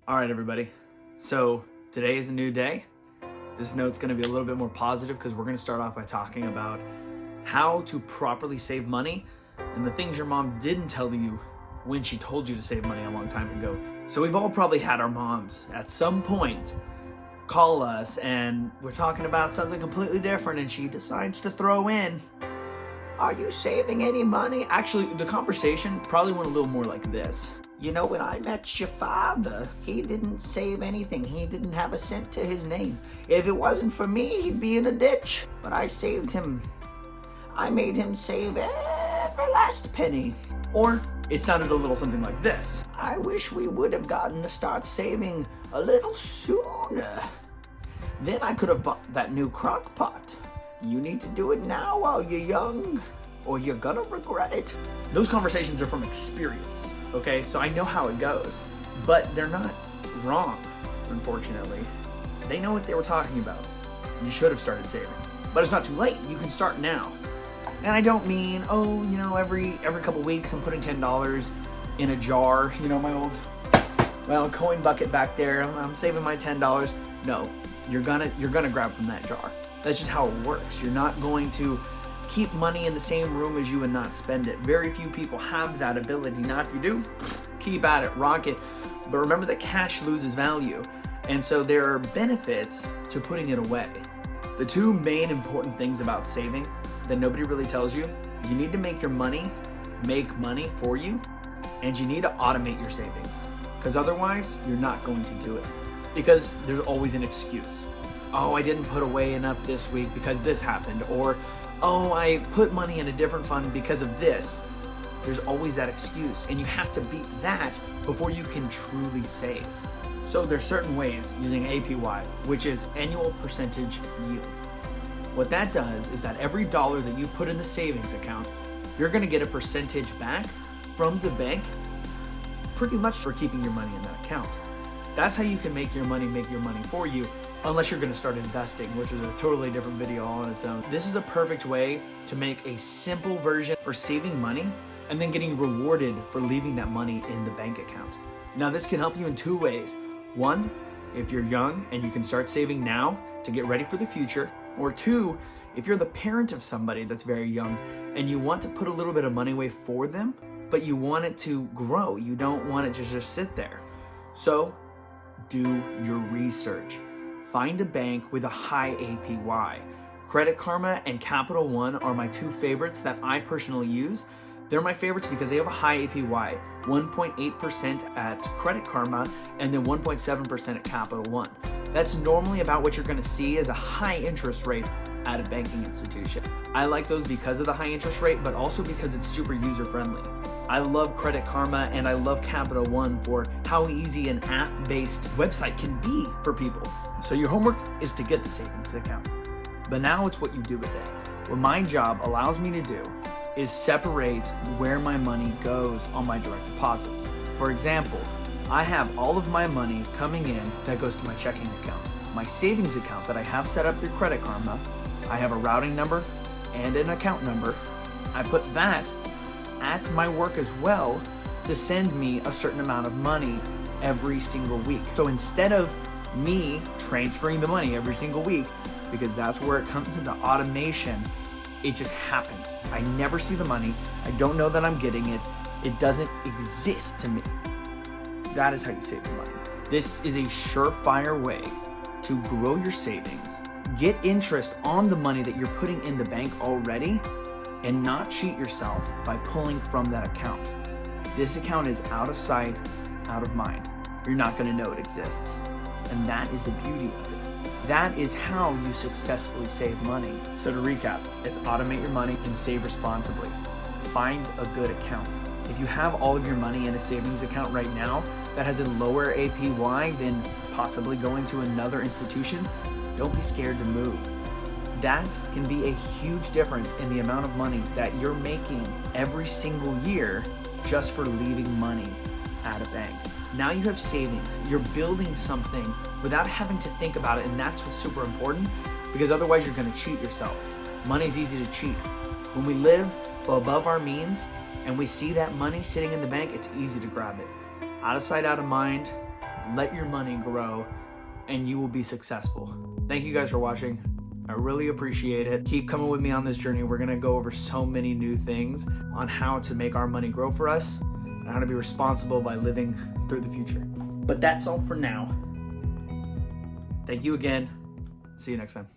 All right, everybody. So today is a new day. This note's going to be a little bit more positive because we're going to start off by talking about how to properly save money and the things your mom didn't tell you when she told you to save money a long time ago. So we've all probably had our moms at some point call us and we're talking about something completely different and she decides to throw in, "Are you saving any money?" Actually, the conversation probably went a little more like this. "You know, when I met your father, he didn't save anything. He didn't have a cent to his name. If it wasn't for me, he'd be in a ditch. But I saved him. I made him save every last penny." Or it sounded a little something like this. "I wish we would have gotten to start saving a little sooner. Then I could have bought that new crock pot. You need to do it now while you're young, or you're gonna regret it." Those conversations are from experience, okay? So I know how it goes, but they're not wrong, unfortunately. They know what they were talking about. You should have started saving, but it's not too late. You can start now. And I don't mean, every couple weeks I'm putting $10 in a jar, my old coin bucket back there. I'm saving my $10. No, you're gonna grab from that jar. That's just how it works. You're not going to keep money in the same room as you and not spend it. Very few people have that ability. Now, if you do, keep at it, rock it. But remember that cash loses value. And so there are benefits to putting it away. The two main important things about saving that nobody really tells you: you need to make your money make money for you, and you need to automate your savings. Because otherwise, you're not going to do it. Because there's always an excuse. "Oh, I didn't put away enough this week because this happened," or "Oh, I put money in a different fund because of this." There's always that excuse, and you have to beat that before you can truly save. So there's certain ways using APY, which is annual percentage yield. What that does is that every dollar that you put in the savings account, you're gonna get a percentage back from the bank, pretty much for keeping your money in that account. That's how you can make your money for you, unless you're gonna start investing, which is a totally different video all on its own. This is a perfect way to make a simple version for saving money and then getting rewarded for leaving that money in the bank account. Now, this can help you in two ways. One, if you're young and you can start saving now to get ready for the future. Or two, if you're the parent of somebody that's very young and you want to put a little bit of money away for them, but you want it to grow. You don't want it to just sit there. So do your research. Find a bank with a high APY. Credit Karma and Capital One are my two favorites that I personally use. They're my favorites because they have a high APY, 1.8% at Credit Karma and then 1.7% at Capital One. That's normally about what you're gonna see as a high interest rate at a banking institution. I like those because of the high interest rate, but also because it's super user-friendly. I love Credit Karma and I love Capital One for how easy an app-based website can be for people. So your homework is to get the savings account, but now it's what you do with it. What my job allows me to do is separate where my money goes on my direct deposits. For example, I have all of my money coming in that goes to my checking account. My savings account that I have set up through Credit Karma, I have a routing number and an account number. I put that at my work as well to send me a certain amount of money every single week. So instead of me transferring the money every single week, because that's where it comes into automation, it just happens. I never see the money. I don't know that I'm getting it. It doesn't exist to me. That is how you save your money. This is a surefire way to grow your savings, get interest on the money that you're putting in the bank already, and not cheat yourself by pulling from that account. This account is out of sight, out of mind. You're not gonna know it exists. And that is the beauty of it. That is how you successfully save money. So to recap, it's automate your money and save responsibly. Find a good account. If you have all of your money in a savings account right now that has a lower APY than possibly going to another institution, don't be scared to move. That can be a huge difference in the amount of money that you're making every single year just for leaving money at a bank. Now you have savings. You're building something without having to think about it, and that's what's super important, because otherwise you're going to cheat yourself. Money's easy to cheat. When we live above our means and we see that money sitting in the bank, it's easy to grab it. Out of sight, out of mind. let your money grow, and you will be successful. Thank you guys for watching. I really appreciate it. Keep coming with me on this journey. We're gonna go over so many new things on how to make our money grow for us and how to be responsible by living through the future. But that's all for now. Thank you again. See you next time.